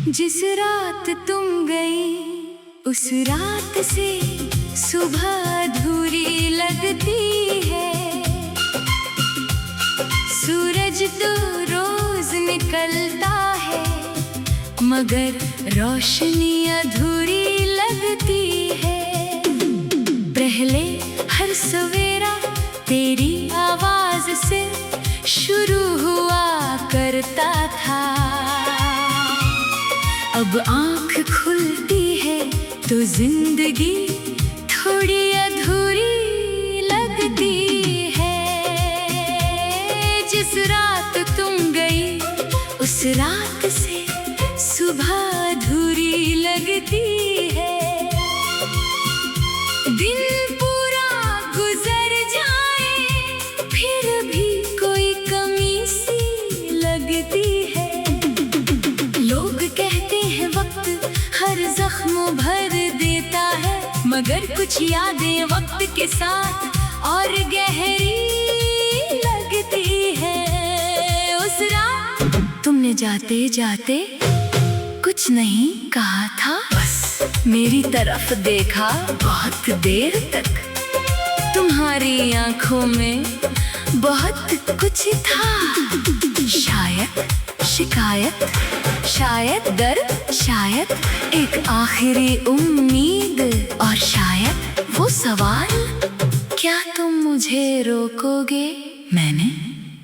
जिस रात तुम गई उस रात से सुबह अधूरी लगती है। सूरज तो रोज निकलता है मगर रोशनी अधूरी लगती है। पहले हर सवेरा तेरी आवाज से शुरू हुआ करता था। अब आँख खुलती है तो जिंदगी थोड़ी अधूरी लगती है। जिस रात तुम गई उस रात से सुबह अधूरी लगती है। दिन पूरा गुजर जाए फिर भी कोई कमी सी लगती है। लोग कहते हैं वक्त हर जख्म भर देता है मगर कुछ यादें वक्त के साथ और गहरी लगती है। उस रात तुमने जाते जाते कुछ नहीं कहा था, बस मेरी तरफ देखा बहुत देर तक। तुम्हारी आंखों में बहुत कुछ था, शायद शिकायत, शायद दर्द, शायद एक आखिरी उम्मीद और शायद वो सवाल, क्या तुम मुझे रोकोगे? मैंने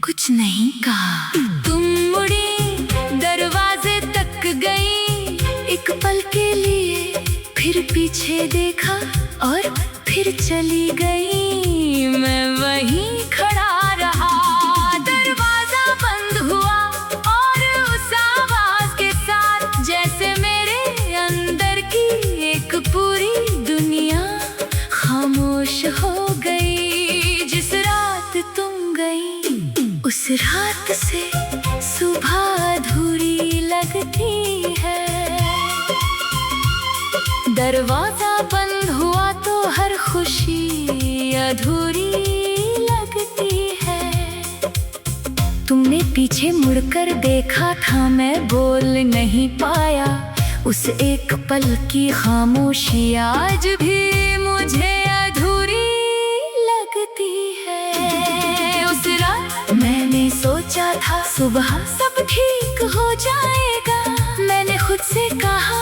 कुछ नहीं कहा। तुम मुड़ी दरवाजे तक गई एक पल के लिए, फिर पीछे देखा और फिर चली गई। मैं वहीं खड़ा रहा, दरवाजा बंद हुआ और उस आवाज के साथ जैसे मेरे अंदर की एक पूरी दुनिया खामोश हो गई। जिस रात तुम गई उस रात से सुबह अधूरी लगती है। दरवाजा बंद हुआ तो हर खुशी अधूरी लगती है। तुमने पीछे मुड़कर देखा था, मैं बोल नहीं पाया। उस एक पल की खामोशी आज भी मुझे अधूरी लगती है। उस रात मैंने सोचा था सुबह सब ठीक हो जाएगा। मैंने खुद से कहा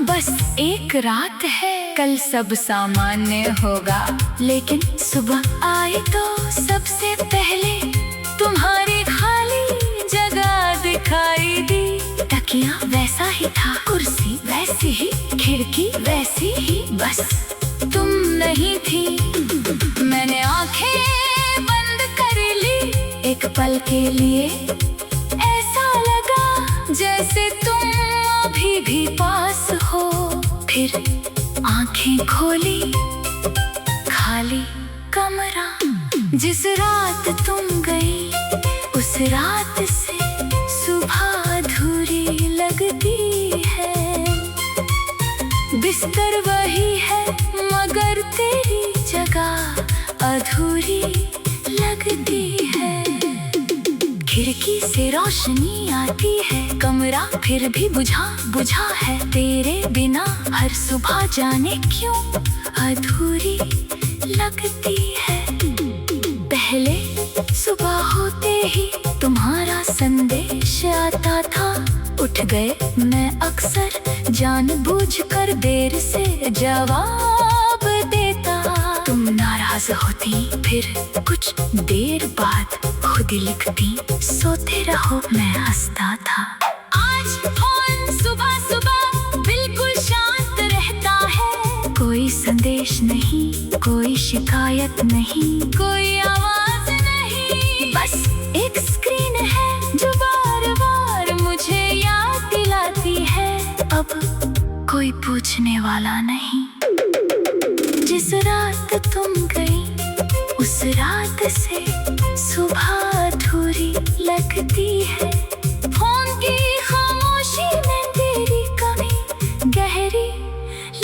बस एक रात है, कल सब सामान्य होगा। लेकिन सुबह आई तो सबसे पहले तुम्हारी खाली जगह दिखाई दी। तकिया वैसा ही था, कुर्सी वैसी ही, खिड़की वैसी ही, बस तुम नहीं थी। मैंने आंखें बंद कर ली एक पल के लिए, ऐसा लगा जैसे तुम अभी भी पास हो। फिर आंखें खोली, खाली कमरा। जिस रात तुम गई उस रात से सुबह अधूरी लगती है। बिस्तर वही है मगर तेरी जगह अधूरी लगती है। खिड़की से रोशनी आती है, कमरा फिर भी बुझा बुझा है। तेरे बिना हर सुबह जाने क्यों अधूरी लगती है। पहले सुबह होते ही तुम्हारा संदेश आता था। उठ गए मैं अक्सर जानबूझकर देर से जवाब देता। तुम नाराज होती फिर कुछ देर बाद खुद लिखती, सोते रहो मैं हंसता था। आज फोन सुबह सुबह बिल्कुल शांत रहता है। कोई संदेश नहीं, कोई शिकायत नहीं, कोई आवाज नहीं, बस एक स्क्रीन है जो बार बार मुझे याद दिलाती है अब कोई पूछने वाला नहीं। जिस रात तुम गई उस रात से सुबह अधूरी लगती है। फोन की खामोशी में तेरी कमी गहरी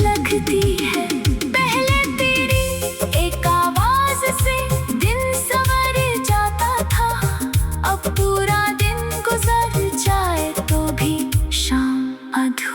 लगती है। पहले तेरी एक आवाज से दिन संवर जाता था, अब पूरा दिन गुजर जाए तो भी शाम अधूरी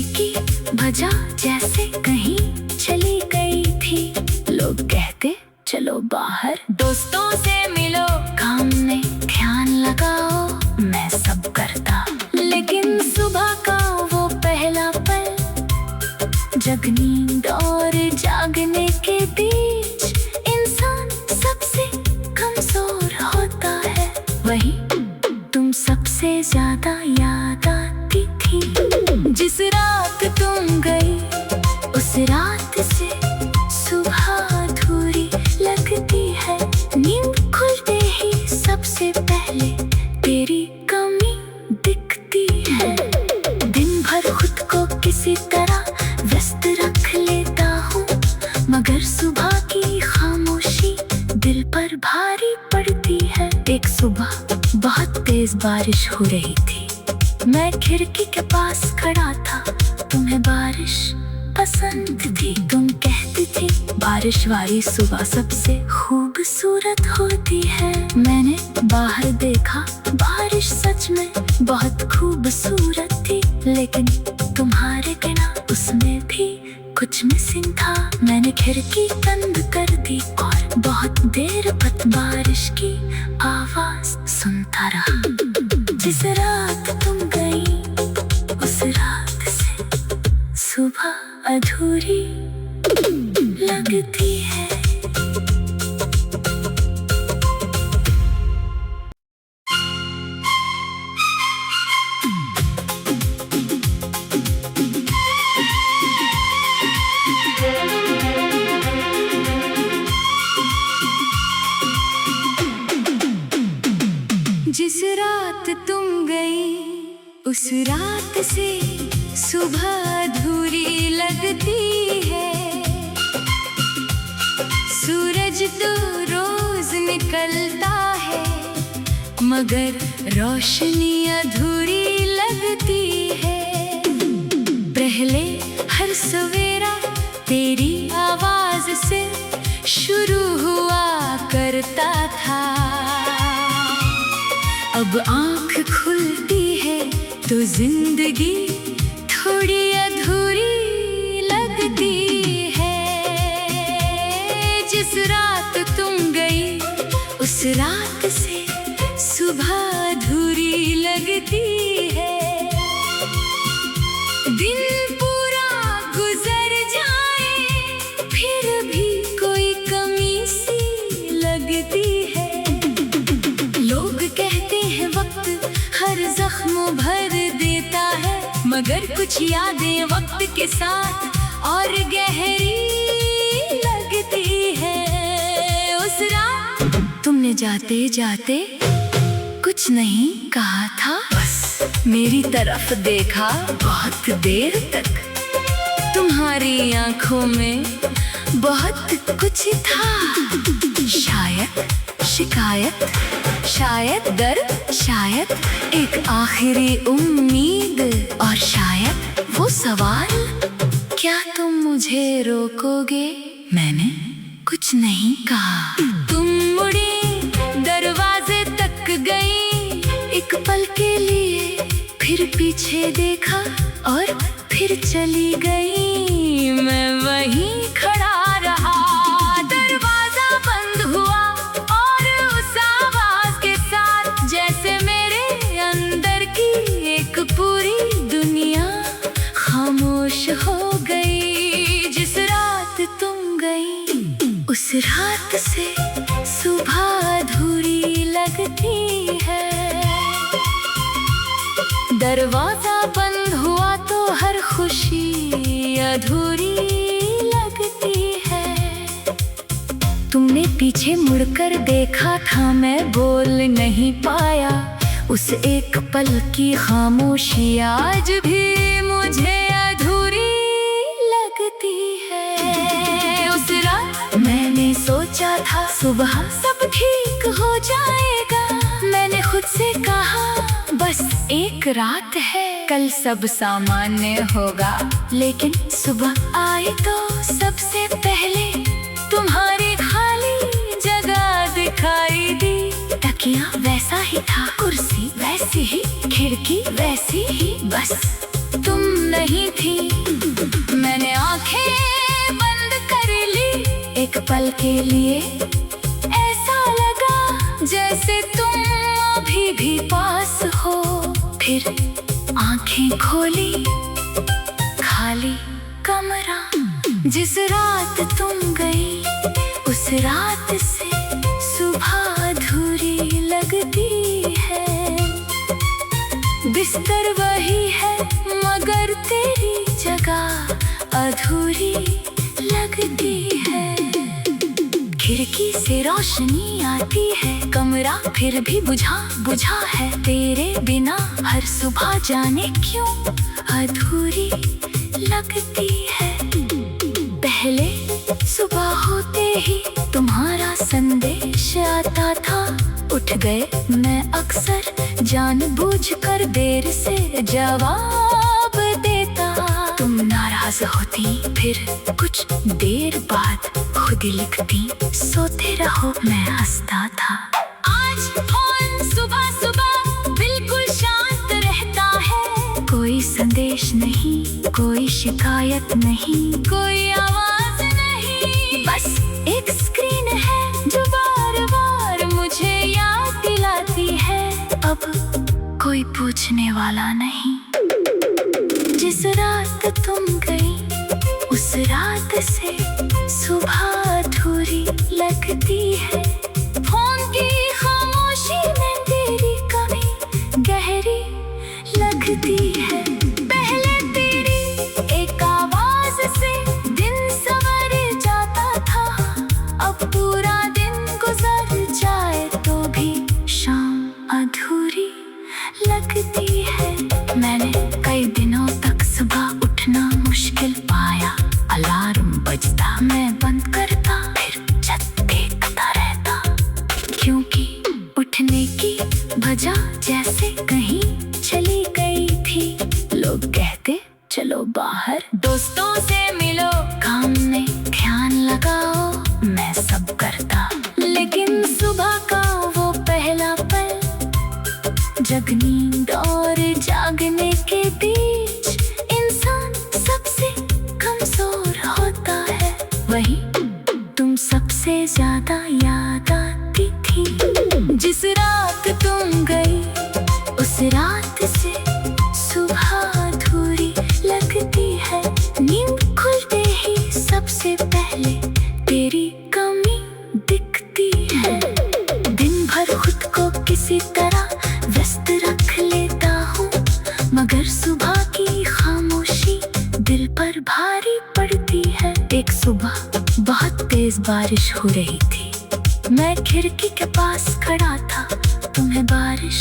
खिड़की भजा जैसे कहीं चली गई थी। लोग कहते चलो बाहर दोस्तों से मिलो, काम में ध्यान लगाओ, मैं सब करता। लेकिन सुबह का वो पहला पल, जग नींद और जागने के बीच इंसान सबसे कमजोर होता है। वही तुम सबसे ज्यादा याद आती थी। जिस रात तुम गई उस रात से सुबह अधूरी लगती है। नींद खुलते ही सबसे पहले तेरी कमी दिखती है। दिन भर खुद को किसी तरह व्यस्त रख लेता हूँ, मगर सुबह की खामोशी दिल पर भारी पड़ती है। एक सुबह बहुत तेज बारिश हो रही थी। मैं खिड़की के पास खड़ा था। तुम्हें बारिश पसंद थी। तुम कहती थी बारिश वाली सुबह सबसे खूबसूरत होती है। मैंने बाहर देखा, बारिश सच में बहुत खूबसूरत थी, लेकिन तुम्हारे बिना उसमें भी कुछ मिसिंग था। मैंने खिड़की बंद कर दी और बहुत देर तक बारिश की आवाज सुनता रहा। जिस रात तुम गई उस रात से सुबह अधूरी लगती है। जिस रात तुम गई उस रात से सुबह अधूरी लगती है। सूरज तो रोज निकलता है, मगर रोशनी अधूरी लगती है। पहले हर सवेरा तेरी आवाज से शुरू हुआ करता था। अब आँख खुलती है तो जिंदगी थोड़ी अधूरी लगती है। जिस रात तुम गई उस रात से सुबह अधूरी लगती है। दिन पूरा गुजर जाए फिर भी कोई कमी सी लगती है। लोग कहते हैं वक्त हर जख्म भर देता है, मगर कुछ यादें वक्त के साथ और गहरी लगती है। उस रात तुमने जाते जाते कुछ नहीं कहा था, बस मेरी तरफ देखा बहुत देर तक। तुम्हारी आंखों में बहुत कुछ था, शायद शिकायत, शायद दर्द, शायद एक आखिरी उम्मीद, और शायद वो सवाल, क्या तुम मुझे रोकोगे? मैंने कुछ नहीं कहा। तुम मुड़ी दरवाजे तक गई एक पल के लिए, फिर पीछे देखा और फिर चली गई। मैं वहीं खड़ा रहा, दरवाजा बंद हुआ और उस आवाज के साथ जैसे मेरे अंदर की एक पूरी दुनिया खामोश हो गई। जिस रात तुम गई उस रात से सुबह अधूरी लगती है। दरवाजा बंद हुआ तो हर खुशी अधूरी लगती है। तुमने पीछे मुड़कर देखा था, मैं बोल नहीं पाया। उस एक पल की खामोशी आज भी मुझे अधूरी लगती है। उस रात मैंने सोचा था सुबह सब ठीक हो जाएगा। मैंने खुद से कहा बस एक रात है, कल सब सामान्य होगा। लेकिन सुबह आई तो सबसे पहले तुम्हारी खाली जगह दिखाई दी। तकिया वैसा ही था, कुर्सी वैसी ही, खिड़की वैसी ही, बस तुम नहीं थी। मैंने आंखें बंद कर ली एक पल के लिए, ऐसा लगा जैसे तुम अभी भी पास हो। फिर आंखें खोली, खाली कमरा। जिस रात तुम गई उस रात से सुबह अधूरी लगती है। बिस्तर वही है मगर तेरी जगह अधूरी लगती है। खिड़की से रोशनी आती है, कमरा फिर भी बुझा बुझा है तेरे बिना। हर सुबह जाने क्यों अधूरी लगती है। पहले सुबह होते ही तुम्हारा संदेश आता था। उठ गए मैं अक्सर जानबूझकर देर से जवाब देता। तुम नाराज होती फिर कुछ देर बाद खुद ही लिखती, सोते रहो मैं हंसता था। आज फोन सुबह सुबह बिल्कुल शांत रहता है। कोई संदेश नहीं, कोई शिकायत नहीं, कोई आवाज नहीं। बस एक स्क्रीन है जो बार बार मुझे याद दिलाती है, अब कोई पूछने वाला नहीं। जिस रात तुम गई उस रात से सुबह अधूरी लगती है। फोन की खामोशी में तेरी कमी गहरी लगती है। पहले तेरी एक आवाज से दिन सवर जाता था। अब पूरा दिन गुजर जाए तो भी शाम अधूरी लगती है। मैंने कई दिनों तक सुबह उठना मुश्किल पाया। अलार्म बजता, मैं बंद करता, फिर छत देखता रहता। क्योंकि उठने की वजह जैसे कहीं चली गई थी। लोग कहते चलो बाहर, दोस्तों से मिलो, काम में ध्यान लगाओ, मैं सब करता। लेकिन सुबह का वो पहला पल, जग नींद और जागने के बीच इंसान सबसे कमजोर होता है। वही तुम सबसे ज्यादा याद आती थी। जिस रात तुम गई उस रात से सुबह अधूरी लगती है। नींद खुलते ही सबसे पहले तेरी कमी दिखती है। दिन भर खुद को किसी तरह व्यस्त रख लेता हूँ, मगर सुबह की खामोशी दिल पर भारी पड़ती है। एक सुबह बहुत तेज बारिश हो रही थी। मैं खिड़की के पास खड़ा था। तुम्हें बारिश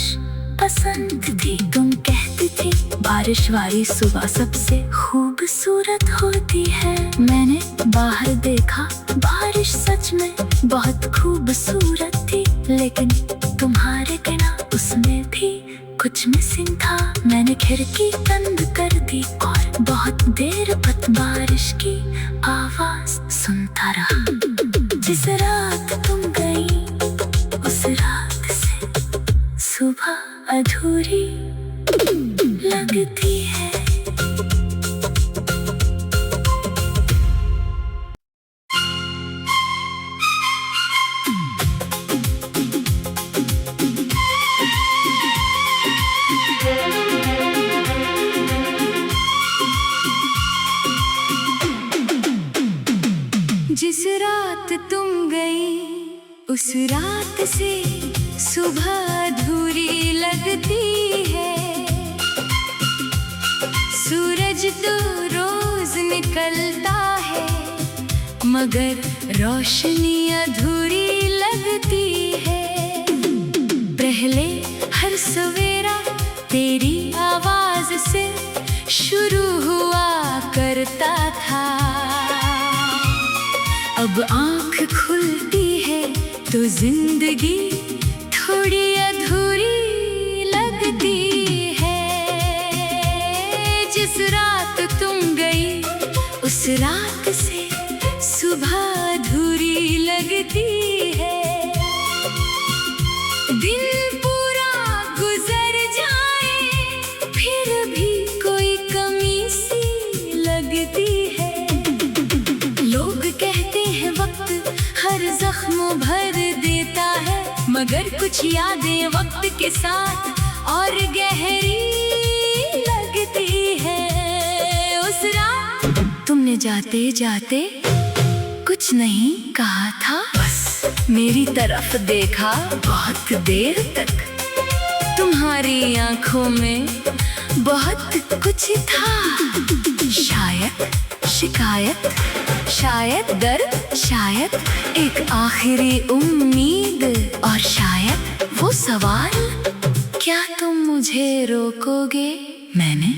पसंद थी। तुम कहती थी बारिश वाली सुबह सबसे खूबसूरत होती है। मैंने बाहर देखा, बारिश सच में बहुत खूबसूरत थी, लेकिन तुम्हारे बिना उसमें भी कुछ मिसिंग था। मैंने खिड़की बंद कर दी और बहुत देर तक बारिश की आवाज सुनता रहा। जिस रात तुम गई उस रात से सुबह अधूरी लगती है। जिस रात तुम गई उस रात से सुबह अधूरी लगती है। सूरज तो रोज निकलता है, मगर रोशनी अधूरी लगती है। पहले हर सवेरा तेरी आवाज से शुरू हुआ करता था। अब आँख खुलती है तो जिंदगी थोड़ी अधूरी लगती है। जिस रात तुम गई उस रात से सुबह अधूरी लगती है। दिन पूरा गुजर जाए फिर भी कोई कमी सी लगती है। लोग कहते हैं वक्त हर जख्म भर देता है, मगर कुछ यादें वक्त के साथ और गहरी लगती है। उस रात तुमने जाते जाते कुछ नहीं कहा था, बस मेरी तरफ देखा बहुत देर तक। तुम्हारी आंखों में बहुत कुछ था, शायद शिकायत, शायद डर, शायद एक आखिरी उम्मीद, और शायद वो सवाल, क्या तुम मुझे रोकोगे? मैंने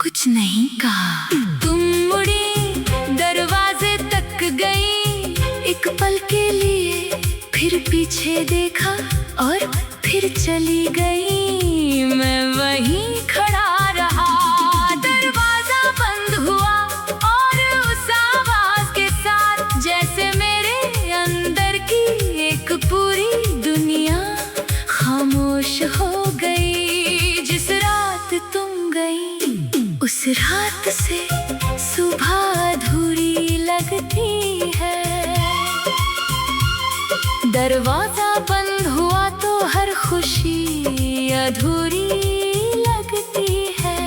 कुछ नहीं कहा। तुम मुड़ी दरवाजे तक गई एक पल के लिए, फिर पीछे देखा और फिर चली गई। मैं वहीं खड़ा रहा, दरवाजा बंद हुआ और उस आवाज के साथ जैसे मेरे अंदर की एक पूरी दुनिया खामोश हो गई। जिस रात तुम गई उस रात से सुबह अधूरी लगती है। दरवाजा बंद हुआ तो हर खुशी अधूरी लगती है।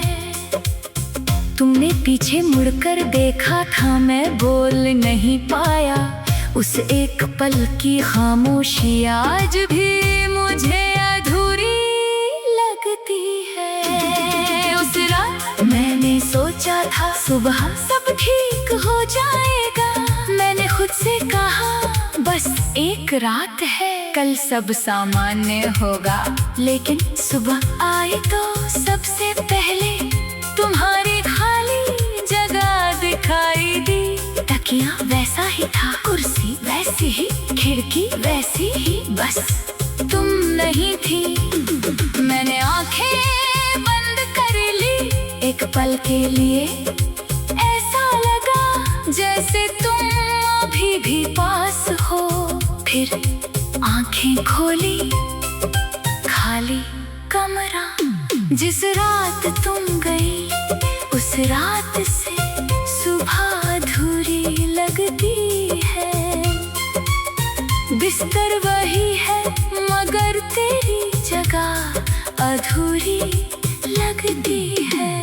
तुमने पीछे मुड़कर देखा था, मैं बोल नहीं पाया। उस एक पल की खामोशी आज भी मुझे अधूरी लगती है। उस रात मैंने सोचा था सुबह सब ठीक हो जाएगा। मैंने खुद से कहा बस एक रात है, कल सब सामान्य होगा। लेकिन सुबह आई तो सबसे पहले तुम्हारी खाली जगह दिखाई दी। तकिया वैसा ही था, कुर्सी वैसी ही, खिड़की वैसी ही, बस तुम नहीं थी। मैंने आंखें बंद कर ली एक पल के लिए, ऐसा लगा जैसे तुम अभी भी पास हो। फिर आंखें खोली, खाली कमरा। जिस रात तुम गई उस रात से सुबह अधूरी लगती है। बिस्तर वही है मगर तेरी जगह अधूरी लगती है।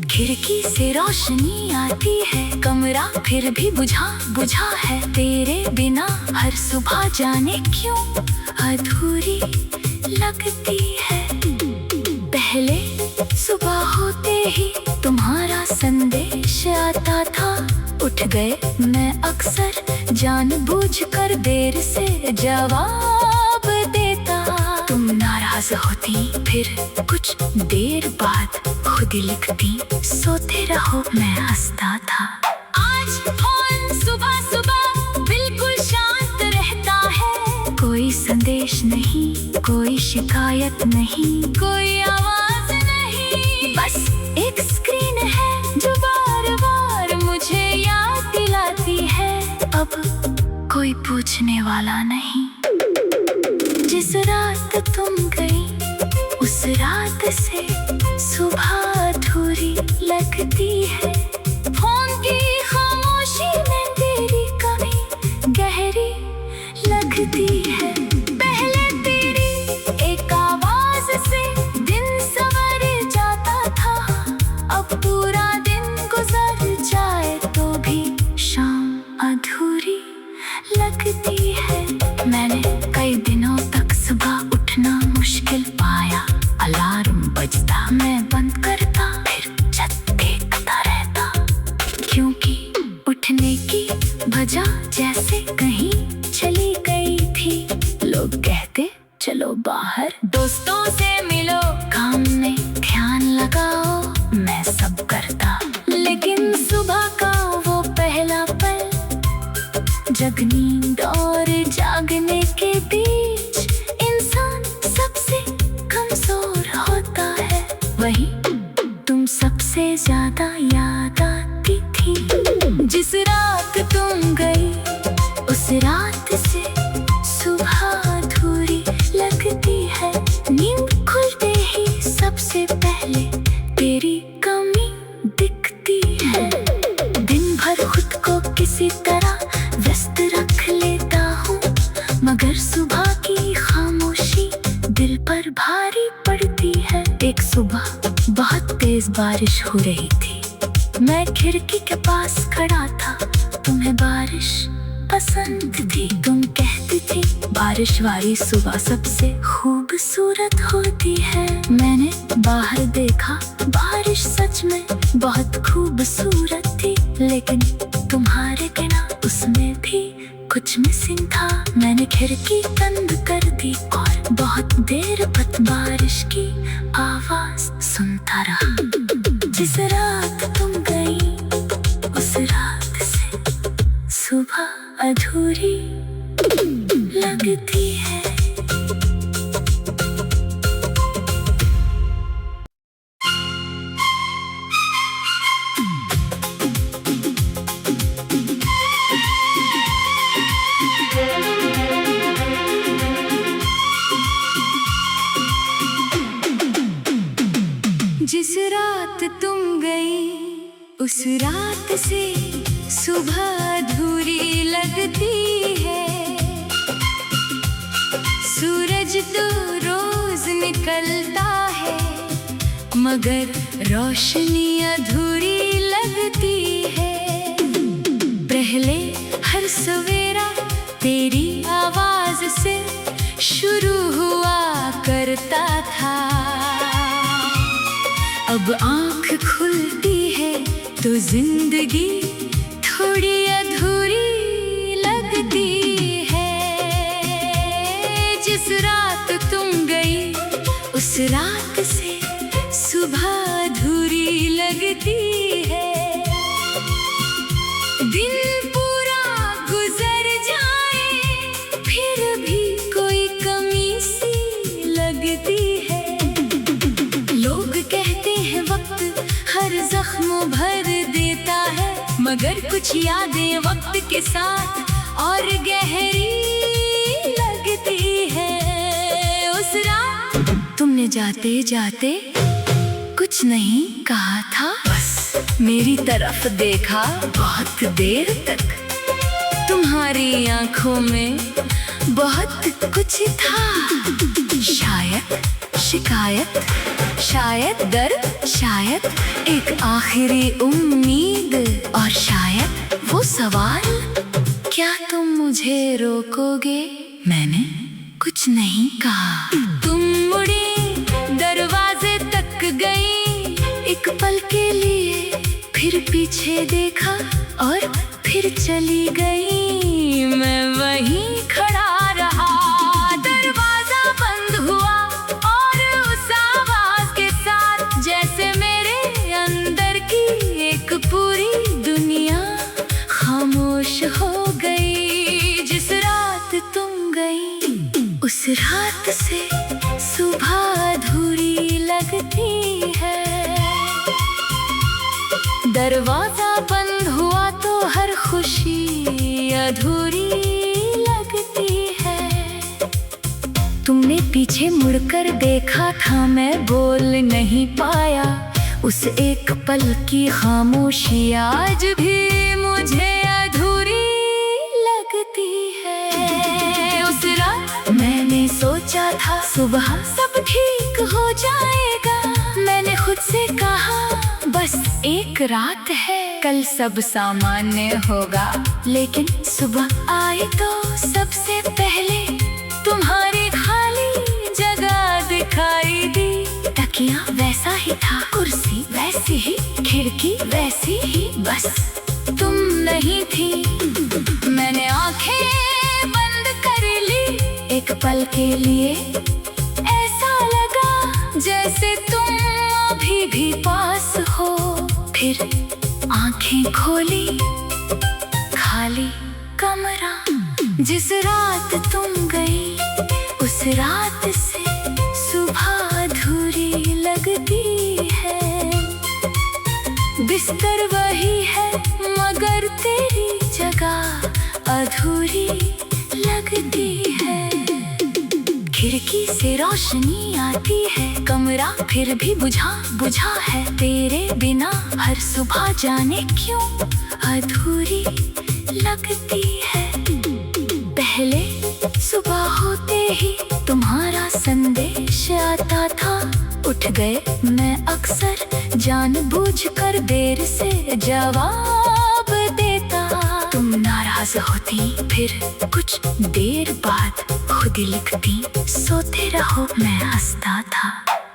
खिड़की से रोशनी आती है, कमरा फिर भी बुझा बुझा है। तेरे बिना हर सुबह जाने क्यों अधूरी लगती है। पहले सुबह होते ही तुम्हारा संदेश आता था, उठ गए मैं अक्सर जानबूझकर देर से जवाब देता। तुम नाराज होती, फिर कुछ देर बाद खुद ही लिखती, सोते रहो, मैं हंसता था। आज फोन सुबह सुबह बिल्कुल शांत रहता है। कोई संदेश नहीं, कोई शिकायत नहीं, कोई आवाज नहीं, बस एक स्क्रीन है जो बार बार मुझे याद दिलाती है अब कोई पूछने वाला नहीं। जिस रात तुम गई उस रात से सुबह अधूरी लगती है। फोन की खामोशी में तेरी कमी गहरी लगती है। पहले तेरी एक आवाज से दिन संवर जाता था, अब पूरा दिन गुजर जाए तो भी शाम अधूरी लगती है। मैंने कई दिनों तक सुबह उठना मुश्किल पाया। अलार्म बजता, मैं बंद करता, फिर छत देखता रहता, क्योंकि उठने की वजह जैसे कहीं चली गई थी। लोग कहते चलो बाहर, दोस्तों से मिलो, काम में ध्यान लगाओ, मैं सब करता। लेकिन सुबह का वो पहला पल, जग नींद और जागने के बीच इंसान सबसे कमजोर होता है। वही तुम सबसे ज्यादा याद आती थी। जिस रात तुम गई उस रात से सुबह अधूरी लगती है। नींद खुलते ही सबसे पहले तेरी कमी दिखती है। है। दिन भर खुद को किसी तरह व्यस्त रख लेता हूँ, मगर सुबह की खामोशी दिल पर भारी पड़ती है। एक सुबह बहुत तेज बारिश हो रही थी, मैं खिड़की के पास खड़ा था। तुम्हें बारिश पसंद थी, तुम कहती थी बारिश वाली सुबह सबसे खूबसूरत होती है। मैंने बाहर देखा, बारिश सच में बहुत खूबसूरत थी, लेकिन तुम्हारे बिना उसमें भी कुछ मिसिंग था। मैंने खिड़की बंद कर दी और बहुत देर तक बारिश की आवाज सुनता रहा। जिस रात तुम गई उस रात से सुबह अधूरी लगती है। जिस रात तुम गई उस रात से सुबह अधूरी लगती है। सूरज तो रोज निकलता है, मगर रोशनी अधूरी लगती है। पहले हर सवेरा तेरी आवाज से शुरू हुआ करता था, अब आँख खुलती है तो जिंदगी थोड़ी अधूरी लगती है। जिस रात तुम गई उस रात से सुबह अधूरी लगती है। दिन पूरा गुजर जाए फिर भी कोई कमी सी लगती है। लोग कहते हैं वक्त हर जख्म भर देता है, मगर कुछ यादें वक्त के साथ और गहरी लगती है। उस रात तुमने जाते जाते कुछ नहीं कहा था, बस मेरी तरफ देखा बहुत देर तक। तुम्हारी आंखों में बहुत कुछ था, शायद शिकायत, शायद डर, शायद एक आखिरी उम्मीद, और शायद वो सवाल, क्या तुम मुझे रोकोगे? मैंने कुछ नहीं कहा। तुम मुड़ी दरवाजे तक गई एक पल के लिए, फिर पीछे देखा और फिर चली गई। मैं वहीं खड़ा रहा, दरवाजा बंद हुआ और उस आवाज के साथ जैसे मेरे अंदर की एक पूरी दुनिया खामोश हो गई। जिस रात तुम गई उस रात से सुबह अधूरी लगती है। दरवाजा बंद हुआ तो हर खुशी अधूरी लगती है। तुमने पीछे मुड़कर देखा था, मैं बोल नहीं पाया। उस एक पल की खामोशी आज भी मुझे अधूरी लगती है। उस रात मैंने सोचा था सुबह सब ठीक हो जाएगा। मैंने खुद से कहा बस एक रात है, कल सब सामान्य होगा। लेकिन सुबह आई तो सबसे पहले तुम्हारी खाली जगह दिखाई दी। तकिया वैसा ही था, कुर्सी वैसी ही, खिड़की वैसी ही, बस तुम नहीं थी। मैंने आंखें बंद कर ली एक पल के लिए, ऐसा लगा जैसे तुम अभी भी पास हो। फिर आंखें खोली, खाली कमरा। जिस रात तुम गई उस रात से सुबह अधूरी लगती है। बिस्तर वही है मगर तेरी जगह अधूरी लगती है। खिड़की से रोशनी आती है, कमरा फिर भी बुझा बुझा है। तेरे बिना हर सुबह जाने क्यों अधूरी लगती है। पहले सुबह होते ही तुम्हारा संदेश आता था। उठ गए मैं अक्सर जानबूझकर देर से जवाब देता। तुम नाराज होती फिर कुछ देर बाद खुद ही लिखती, सोते रहो मैं हंसता था।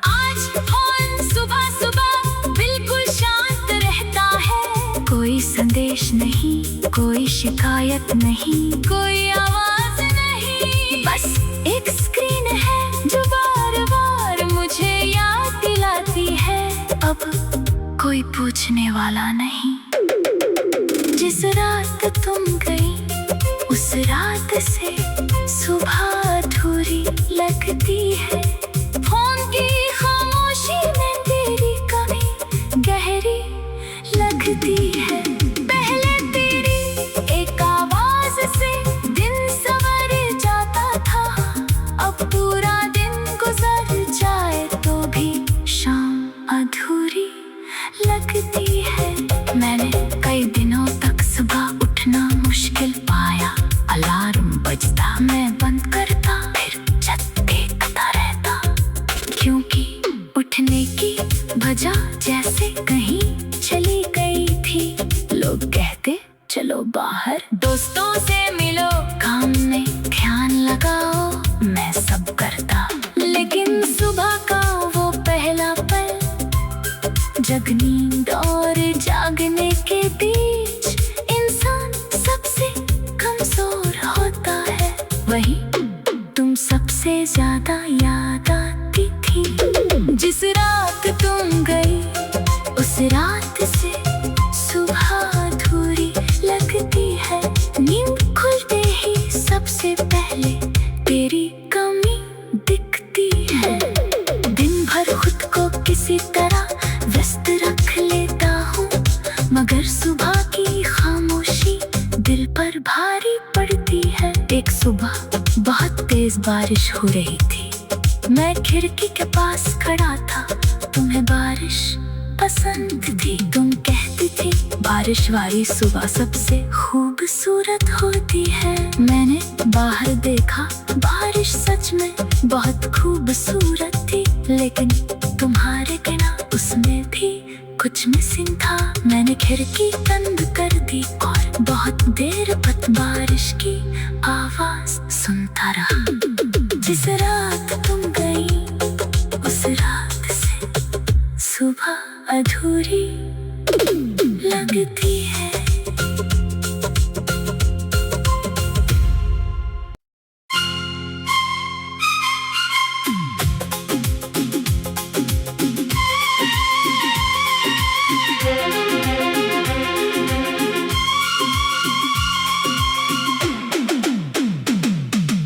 आज फोन सुबह सुबह बिल्कुल शांत रहता है। कोई संदेश नहीं, कोई शिकायत नहीं, कोई आवाज नहीं, बस एक स्क्रीन है जो बार बार मुझे याद दिलाती है अब कोई पूछने वाला नहीं। जिस रात तुम गई उस रात से सुबह अधूरी लगती है। फोन की खामोशी में तेरी कमी गहरी लगती है। पहले तेरी एक आवाज से दिन सवर जाता था। अब पूरा दिन गुजर जाए तो भी शाम अधूरी लगती है। मैंने कई दिनों तक सुबह उठना मुश्किल पाया। अलार्म बजता, मैं बंद करता, फिर छत देखता रहता, क्योंकि उठने की वजह जैसे कहीं चली गई थी। लोग कहते चलो बाहर, दोस्तों से मिलो, काम में ध्यान लगाओ, मैं सब करता। लेकिन सुबह का वो पहला पल, जग नींद और जागने के बीच इंसान सबसे कमजोर होता है। वही तुम सबसे ज्यादा याद आती थी। जिस रात तुम गई उस रात से सुबह अधूरी लगती है। नींद खुलते ही सबसे पहले तेरी कमी दिखती है। दिन भर खुद को किसी तरह व्यस्त रख लेता हूँ, मगर सुबह की खामोशी दिल पर भारी पड़ती है। एक सुबह बहुत तेज बारिश हो रही थी। मैं खिड़की के पास खड़ा था। तुम्हें बारिश पसंद थी। तुम कहती थी बारिश वाली सुबह सबसे खूबसूरत होती है। मैंने बाहर देखा, बारिश सच में बहुत खूबसूरत थी, लेकिन तुम्हारे बिना उसमें भी कुछ मिसिंग था। मैंने खिड़की बंद कर दी और बहुत देर बाद बारिश की आवाज सुनता रहा। जिस रात तुम गई उस रात से सुबह अधूरी लगती है।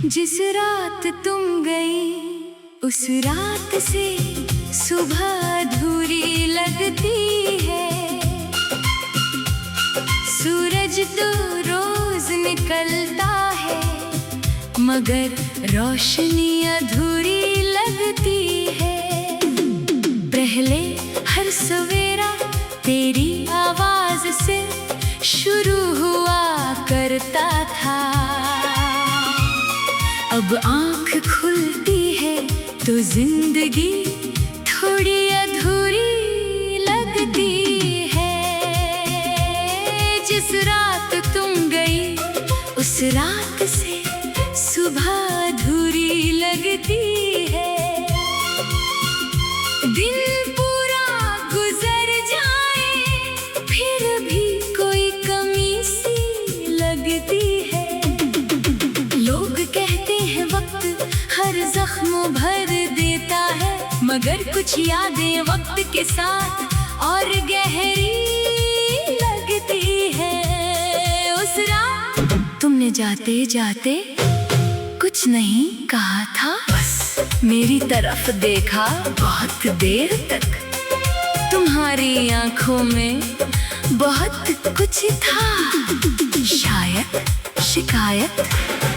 जिस रात तुम गई उस रात से सुबह अधूरी लगती है। सूरज तो रोज निकलता है, मगर रोशनी अधूरी लगती है। पहले हर सवेरा तेरी आवाज से शुरू हुआ करता था। अब आँख खुलती है तो जिंदगी थोड़ी अधूरी लगती है। जिस रात तुम गई उस रात से सुबह अधूरी लगती है। दिन पूरा गुजर जाए फिर भी कोई कमी सी लगती है। लोग कहते हैं वक्त हर जख्म भर देता है, मगर कुछ यादें वक्त के साथ और गहरी लगती है। उस रात तुमने जाते जाते कुछ नहीं कहा था, बस मेरी तरफ देखा बहुत देर तक। तुम्हारी आंखों में बहुत कुछ था, शायद शिकायत,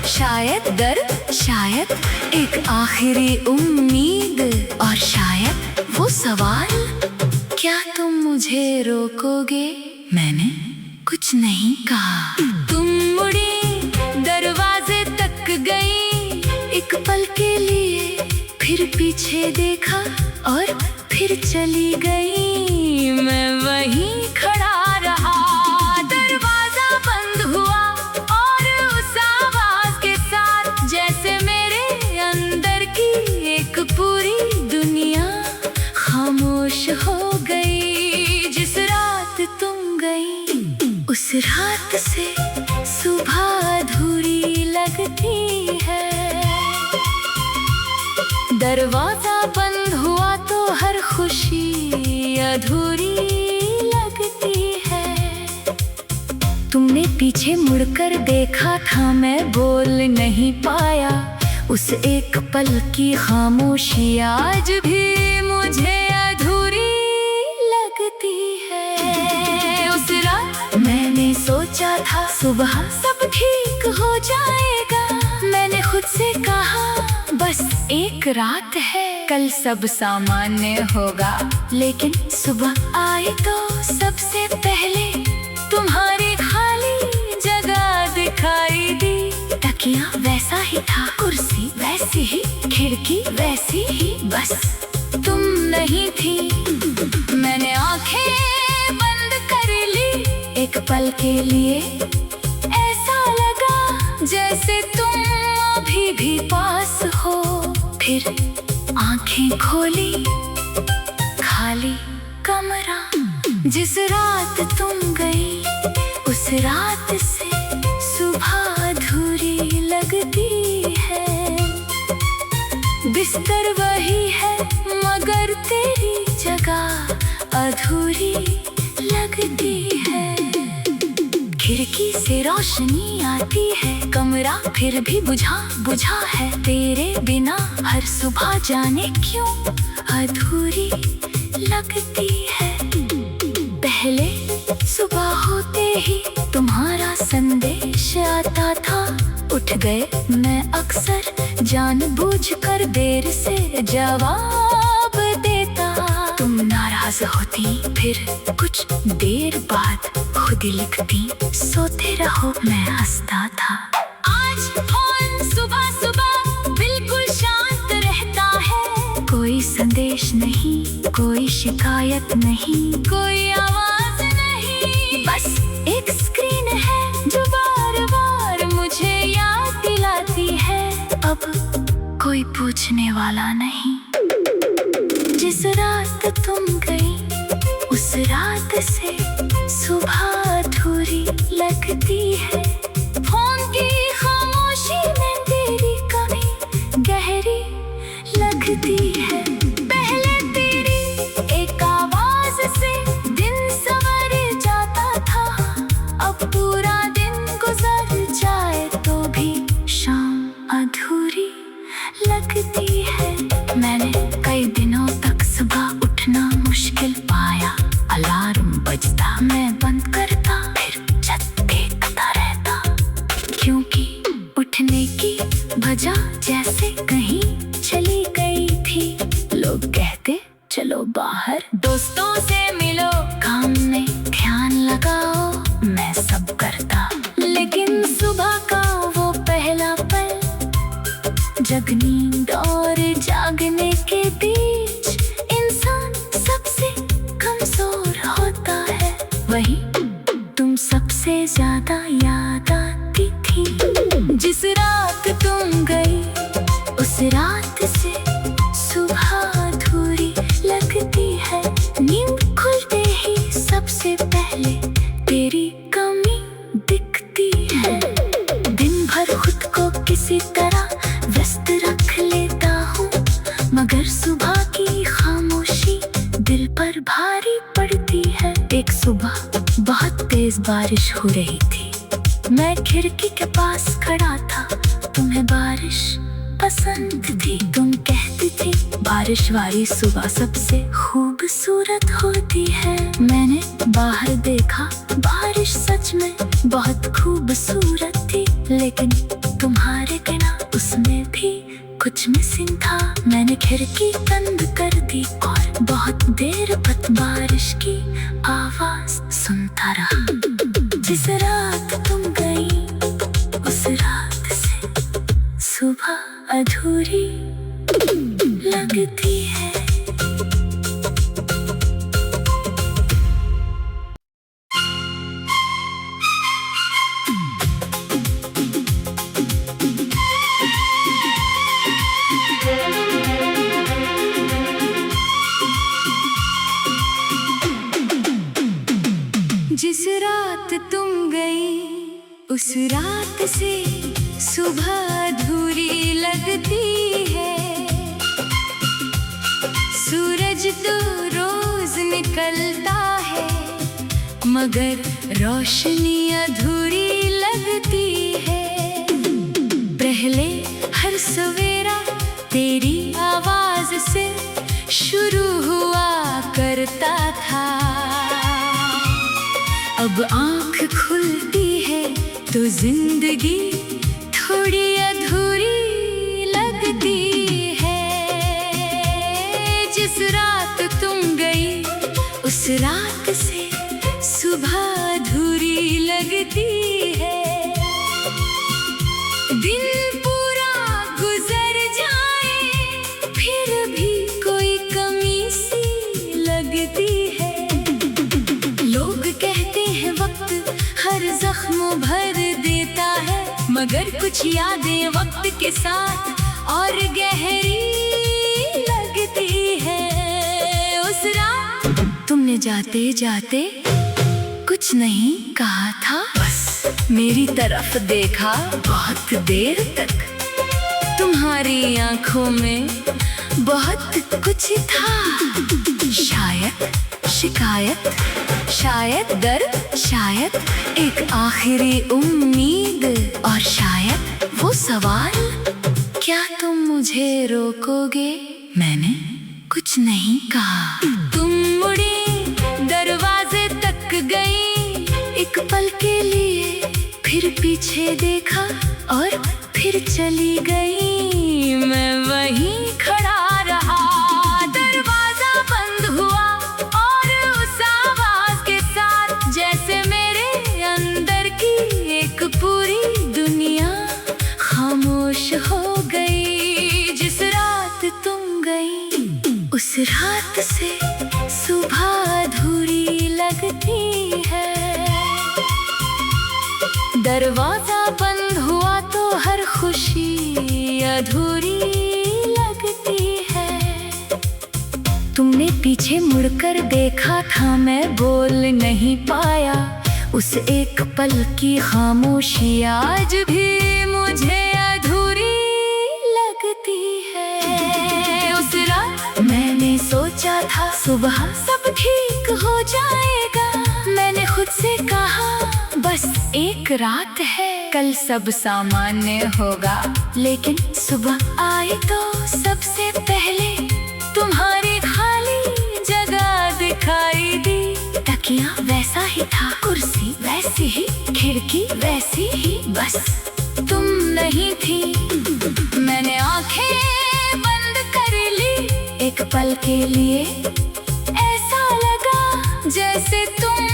शायद डर, शायद एक आखिरी उम्मीद, और शायद वो सवाल, क्या तुम मुझे रोकोगे? मैंने कुछ नहीं कहा। तुम मुड़ी, दरवाजे तक गई, एक पल के लिए, फिर पीछे देखा और फिर चली गई। मैं वहीं खड़ा रहा, दरवाजा बंद हुआ और उस आवाज के साथ जैसे मेरे अंदर की एक पूरी दुनिया खामोश हो गई। जिस रात तुम गई, उस रात से सुबह अधूरी लगती है। दरवाजा बंद हुआ तो हर खुशी अधूरी लगती है। तुमने पीछे मुड़कर देखा था, मैं बोल नहीं पाया। उस एक पल की खामोशी आज भी मुझे अधूरी लगती है। उस रात मैंने सोचा था सुबह सब ठीक हो जाएगा। मैंने खुद से कहा बस एक रात है, कल सब सामान्य होगा। लेकिन सुबह आई तो सबसे पहले तुम्हारी खाली जगह दिखाई दी। तकिया वैसा ही था, कुर्सी वैसी ही, खिड़की वैसी ही, बस तुम नहीं थी। मैंने आंखें बंद कर ली एक पल के लिए। ऐसा लगा जैसे तुम अभी भी पास हो। फिर आंखें खोली, खाली कमरा। जिस रात तुम गई, उस रात से सुबह अधूरी लगती है। बिस्तर वही है मगर तेरी जगह अधूरी लगती है। खिड़की से रोशनी आती है, कमरा फिर भी बुझा बुझा है। तेरे बिना हर सुबह जाने क्यों अधूरी लगती है। पहले सुबह होते ही तुम्हारा संदेश आता था। उठ गए मैं अक्सर जानबूझकर देर से जवाब देता। तुम नाराज होती, फिर कुछ देर बाद खुद ही लिखती, सोते रहो, मैं हंसता था। आज फोन सुबह सुबह बिल्कुल शांत रहता है। कोई संदेश नहीं, कोई शिकायत नहीं, कोई आवाज नहीं, बस एक स्क्रीन है जो बार बार मुझे याद दिलाती है अब कोई पूछने वाला नहीं। जिस रात तुम गई, उस रात से सुबह अधूरी लगती है। फोन की खामोशी में तेरी कमी गहरी लगती है। पहले तेरी एक आवाज से दिन संवर जाता था। अब पूरा दिन गुजर जाए तो भी शाम अधूरी लगती है। मैंने कई दिनों तक सुबह उठना मुश्किल पाया। अलार्म बजता, मैं बंद करता, फिर छत देखता रहता। क्योंकि उठने की वजह जैसे कहीं चली गई थी। लोग कहते चलो बाहर, दोस्तों से मिलो, काम में ध्यान लगाओ, मैं सब करता। लेकिन सुबह का वो पहला पल, जग नींद और जागने के बीच इंसान सबसे कमजोर होता है। वही तुम सबसे ज्यादा याद आती थी। जिस रात तुम गई, उस रात से सुबह अधूरी लगती है। नींद खुलते ही सबसे पहले तेरी कमी दिखती है। दिन भर खुद को किसी तरह व्यस्त रख लेता हूँ, मगर सुबह की खामोशी दिल पर भारी पड़ती है। एक सुबह बहुत तेज बारिश हो रही थी। मैं खिड़की के पास खड़ा था। तुम्हें बारिश पसंद थी। तुम कहती थी बारिश वाली सुबह सबसे खूबसूरत होती है। मैंने बाहर देखा, बारिश सच में बहुत खूबसूरत थी, लेकिन तुम्हारे बिना उसमें भी कुछ मिसिंग था। मैंने खिड़की बंद कर दी और बहुत देर तक बारिश की आवाज सुनता रहा। जिस रात तुम गई, उस रात से सुबह अधूरी लगती है। जिस रात तुम गई, उस रात से सुबह अधूरी लगती है। सूरज तो रोज निकलता है, मगर रोशनी अधूरी लगती है। पहले हर सवेरा तेरी आवाज से शुरू हुआ करता था। अब आँख खुलती है तो जिंदगी थोड़ी अधूरी लगती है। जिस रात तुम गई, उस रात से सुबह अधूरी लगती है। दिन पूरा गुजर जाए, फिर भी कोई कमी सी लगती है। लोग कहते हैं वक्त हर जख्म भर देता है, मगर कुछ यादें वक्त के साथ और गहरी लगती है। उस रात तुमने जाते जाते कुछ नहीं कहा था, बस मेरी तरफ देखा बहुत देर तक। तुम्हारी आंखों में बहुत कुछ था, शायद शिकायत, शायद दर्द, शायद एक आखिरी उम्मीद, और शायद वो सवाल, क्या तुम मुझे रोकोगे? मैंने कुछ नहीं कहा। तुम मुड़ी दरवाजे तक गई, एक पल के लिए, फिर पीछे देखा और फिर चली गई। मैं वहीं खड़ा रहा, दरवाजा बंद हुआ और उस आवाज के साथ जैसे मेरे अंदर की एक पूरी दुनिया खामोश हो गई। जिस रात तुम गई, उस रात से सुबह अधूरी लगती है। दरवाजा बंद हुआ तो हर खुशी अधूरी लगती है। तुमने पीछे मुड़कर देखा था, मैं बोल नहीं पाया। उस एक पल की खामोशी आज भी मुझे अधूरी लगती है। उस रात मैंने सोचा था सुबह सब ठीक हो जाएगा। मैंने खुद से कहा बस एक रात है, कल सब सामान्य होगा। लेकिन सुबह आई तो सबसे पहले तुम्हारी खाली जगह दिखाई दी। तकिया वैसा ही था, कुर्सी वैसी ही, खिड़की वैसी ही, बस तुम नहीं थी। मैंने आंखें बंद कर ली एक पल के लिए, ऐसा लगा जैसे तुम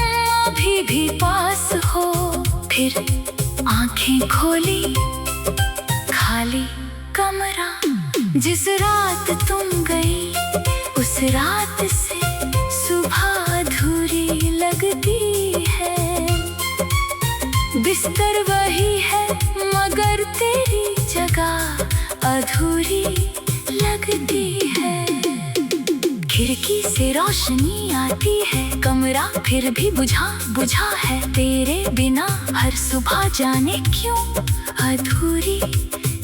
अभी भी पास हो। फिर आंखें खोली, खाली कमरा। जिस रात तुम गई, उस रात से सुबह अधूरी लगती है। बिस्तर वही है मगर तेरी जगह अधूरी लगती है। खिड़की से रोशनी आती है, कमरा फिर भी बुझा बुझा है। तेरे बिना हर सुबह जाने क्यों अधूरी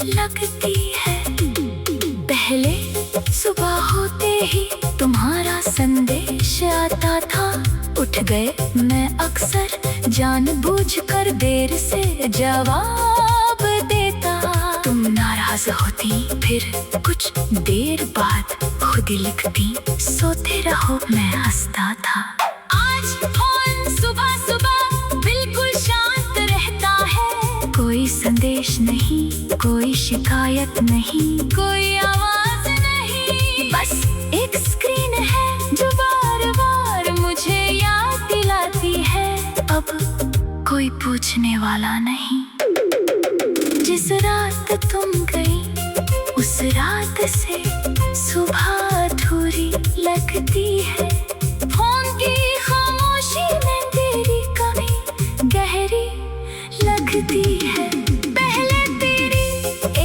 लगती है। पहले सुबह होते ही तुम्हारा संदेश आता था। उठ गए मैं अक्सर जानबूझकर देर से जवाब देता। तुम नाराज आवाज होती, फिर कुछ देर बाद खुद ही लिखती, सोते रहो मैं हंसता था। आज फोन सुबह सुबह बिल्कुल शांत रहता है, कोई संदेश नहीं, कोई शिकायत नहीं, कोई आवाज नहीं, बस एक स्क्रीन है जो बार बार मुझे याद दिलाती है, अब कोई पूछने वाला नहीं। जिस रात तुम गई उस रात से सुबह अधूरी लगती है, फोन की खामोशी में तेरी कमी गहरी लगती है। पहले तेरी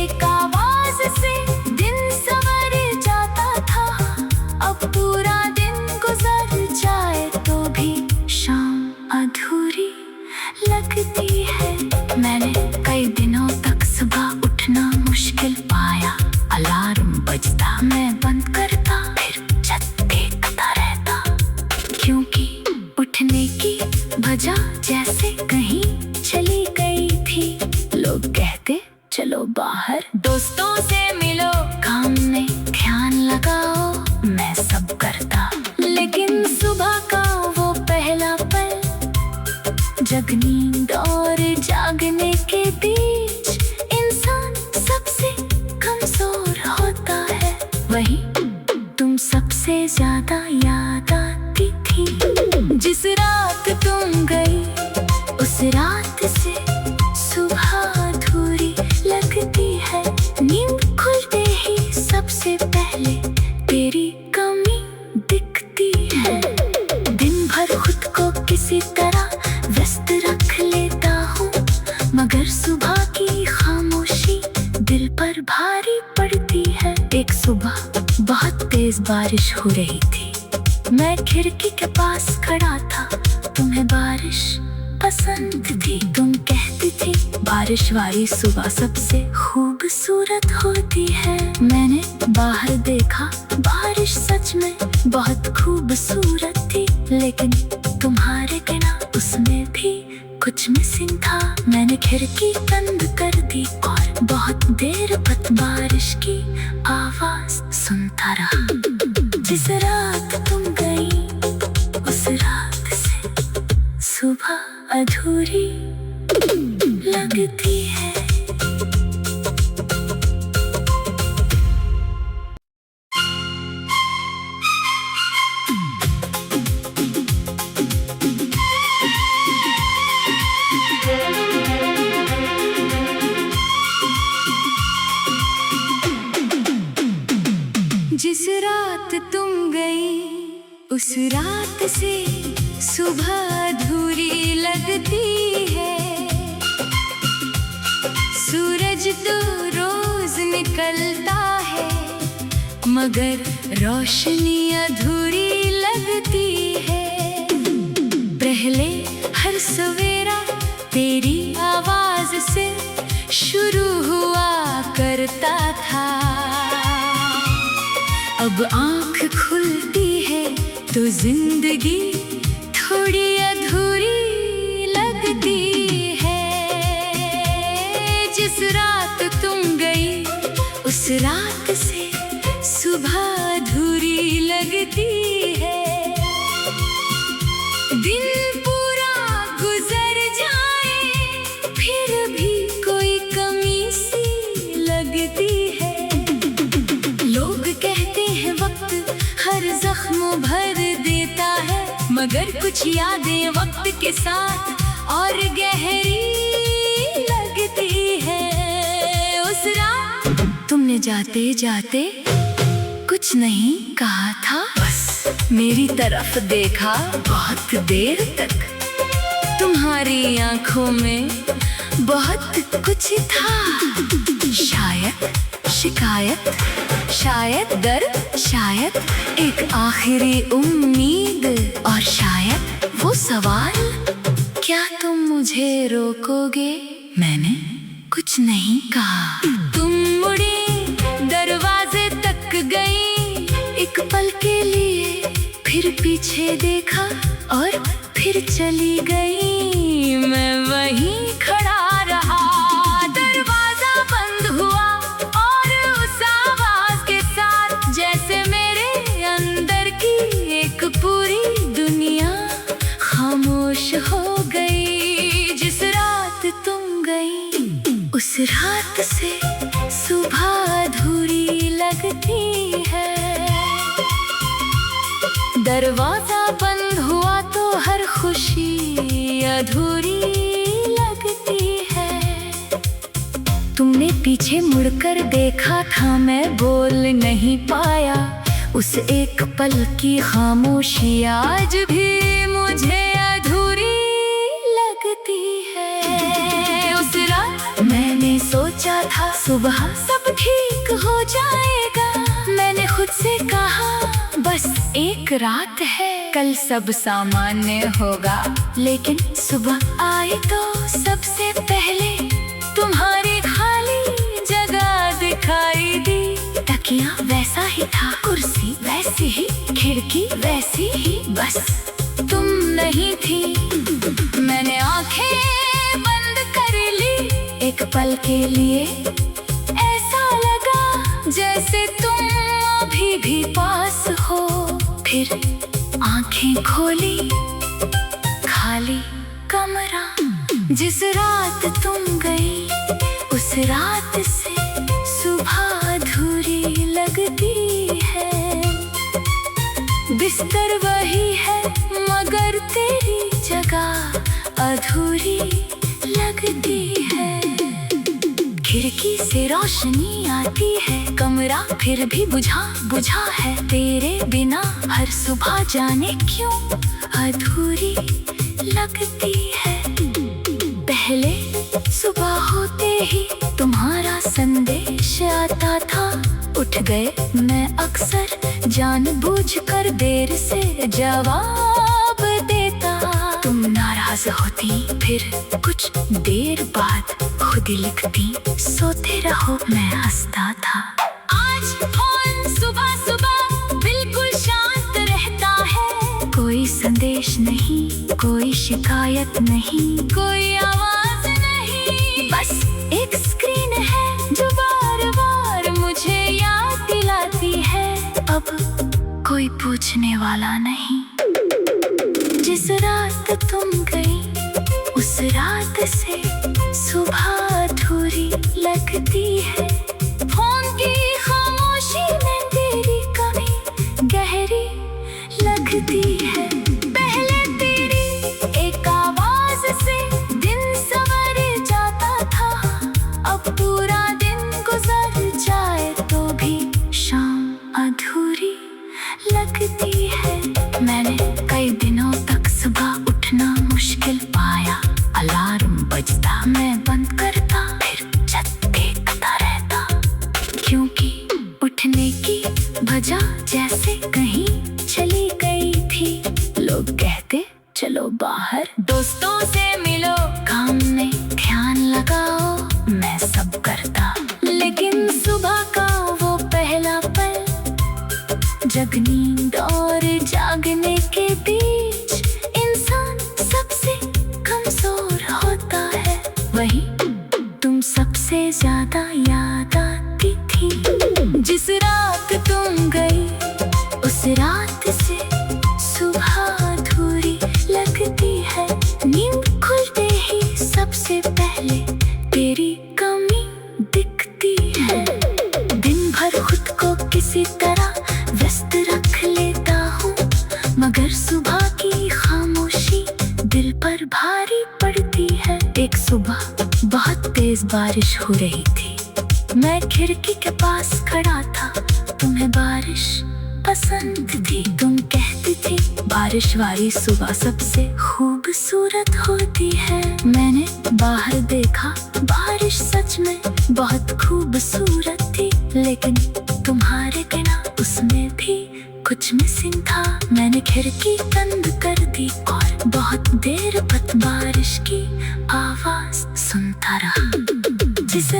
एक आवाज से दिन संवर जाता था, अब पूरा दिन गुजर जाए तो भी शाम अधूरी लगती है। मैंने कई दिनों तक सुबह उठना मुश्किल पाया, अलार्म बजता मैं बंद करता, फिर छत देखता रहता, क्योंकि उठने की वजह जैसे कहीं चली गई थी। लोग कहते चलो बाहर, दोस्तों से मिलो, काम में ध्यान लगाओ, मैं सब करता, लेकिन सुबह का वो पहला पल, जग नींद और जागने के बीच इंसान सबसे कमजोर होता है, वही तुम सबसे ज्यादा याद आती थी। जिस रात तुम गई उस रात से सुबह अधूरी लगती है, नींद खुलते ही सबसे पहले तेरी कमी दिखती है। दिन भर खुद को किसी तरह व्यस्त रख लेता हूँ, मगर सुबह की खामोशी दिल पर भारी पड़ती है। एक सुबह बहुत तेज बारिश हो रही थी, मैं खिड़की के पास खड़ा था, तुम्हें बारिश पसंद थी, तुम कहती थी बारिश वाली सुबह सबसे खूबसूरत होती है। मैंने बाहर देखा, बारिश सच में बहुत खूबसूरत थी, लेकिन तुम्हारे बिना उसमें भी कुछ मिसिंग था। मैंने खिड़की बंद कर दी और बहुत देर तक बारिश की आवाज सुनता रहा। जिस रात तुम गई उस रात से सुबह अधूरी लगती है। जिस रात तुम गई उस रात से सुबह अधूरी लगती है, सूरज तो रोज निकलता है, मगर रोशनी अधूरी लगती है। पहले हर सवेरा तेरी आवाज से शुरू हुआ करता था, अब आँख खुलती है तो जिंदगी थोड़ी अधूरी लगती है। जिस रात तुम गई उस रात से सुबह अधूरी लगती है। दिन पूरा गुजर जाए फिर भी कोई कमी सी लगती है। लोग कहते हैं वक्त हर जख्म भर देता है, मगर कुछ यादें वक्त के साथ और गहरी लगती है। उस रात तुमने जाते जाते कुछ नहीं कहा था, बस मेरी तरफ देखा बहुत देर तक। तुम्हारी आंखों में बहुत कुछ था, शायद शिकायत, शायद दर्द, शायद एक आखिरी उम्मीद, और शायद वो सवाल, क्या तुम मुझे रोकोगे? मैंने कुछ नहीं कहा। तुम मुड़ी दरवाजे तक गई एक पल के लिए, फिर पीछे देखा और फिर चली गई। मैं वहीं खड़ा रहा, दरवाजा बंद हुआ उस रात से सुबह अधूरी लगती है। दरवाजा बंद हुआ तो हर खुशी अधूरी लगती है। तुमने पीछे मुड़कर देखा था, मैं बोल नहीं पाया। उस एक पल की खामोशी आज भी मुझे अधूरी लगती है। उस रात मैंने सोचा था सुबह सब ठीक हो जाएगा। मैंने खुद से कहा बस एक रात है, कल सब सामान्य होगा। लेकिन सुबह आई तो सबसे पहले तुम्हारी खाली जगह दिखाई दी। तकिया वैसा ही था, कुर्सी वैसी ही, खिड़की वैसी ही, बस तुम नहीं थी। मैंने आंखें बंद कर ली एक पल के लिए। ऐसा लगा जैसे तुम अभी भी पास हो। फिर आंखें खोली, खाली कमरा। जिस रात तुम गई उस रात से सुबह अधूरी लगती है। बिस्तर वही है मगर तेरी जगह अधूरी लगती है। खिड़की से रोशनी आती है, कमरा फिर भी बुझा बुझा है। तेरे बिना हर सुबह जाने क्यों अधूरी लगती है। पहले सुबह होते ही तुम्हारा संदेश आता था। उठ गए मैं अक्सर जानबूझकर देर से जवाब देता। तुम नाराज होती, फिर कुछ देर बाद खुद ही लिखती, सोते रहो, मैं हंसता था। आज फोन सुबह सुबह बिल्कुल शांत रहता है। कोई संदेश नहीं, कोई शिकायत नहीं, कोई आवाज नहीं। बस एक स्क्रीन है जो बार बार मुझे याद दिलाती है, अब कोई पूछने वाला नहीं। जिस रात तुम गई उस रात से सुबह अधूरी लगती है। फोन की खामोशी में तेरी कमी गहरी लगती है। पहले तेरी एक आवाज से दिन सवर जाता था। अब पूरा दिन गुजर जाए तो भी शाम अधूरी लगती है। मैंने कई दिनों तक सुबह उठना मुश्किल पाया। अलार्म बजता, मैं बंद करता, फिर छत देखता रहता। क्योंकि उठने की वजह जैसे कहीं चली गई थी। लोग कहते चलो बाहर, दोस्तों से मिलो, काम में ध्यान लगाओ, मैं सब करता। लेकिन सुबह का वो पहला पल, जग नींद और जागने के बीच इंसान सबसे कमजोर होता है। वही तुम सबसे ज्यादा याद आती थी। जिस रात तुम गई उस रात से सुबह अधूरी लगती है। नींद खुलते ही सबसे पहले तेरी कमी दिखती है। दिन भर खुद को किसी तरह व्यस्त रख लेता हूँ, मगर सुबह की खामोशी दिल पर भारी पड़ती है। एक सुबह बहुत तेज बारिश हो रही थी। मैं खिड़की के पास खड़ा था। तुम्हें बारिश पसंद थी। तुम कहती थी बारिश वाली सुबह सबसे खूबसूरत होती है। मैंने बाहर देखा, बारिश सच में बहुत खूबसूरत थी। लेकिन तुम्हारे बिना उसमें भी कुछ मिसिंग था। मैंने खिड़की बंद कर दी और बहुत देर बाद बारिश की आवाज सुनता रहा। जिस